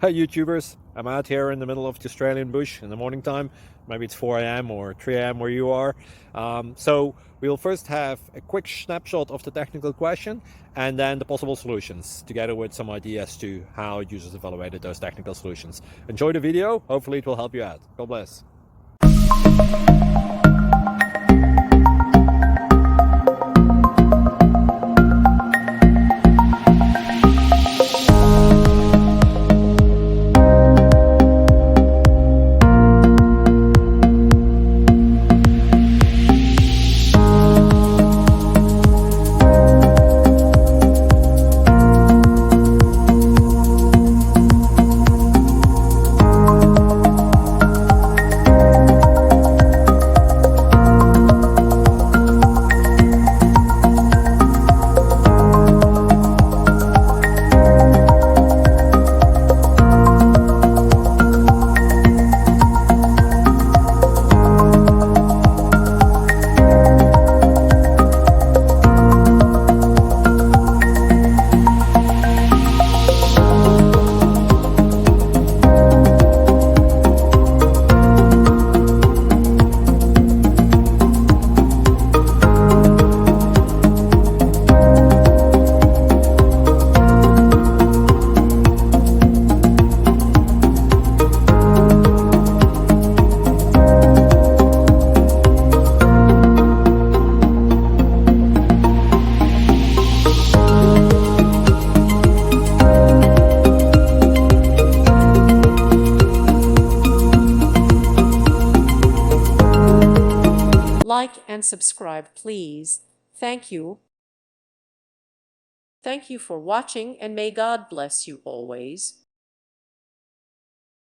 Hi YouTubers, I'm out here in the middle of the Australian bush in the morning time. Maybe it's 4 a.m. or 3 a.m. where you are. So we'll first have a quick snapshot of the technical question and then the possible solutions, together with some ideas to how users evaluated those technical solutions. Enjoy the video, hopefully it will help you out. God bless. Like and subscribe, please. Thank you. Thank you for watching, and may God bless you always.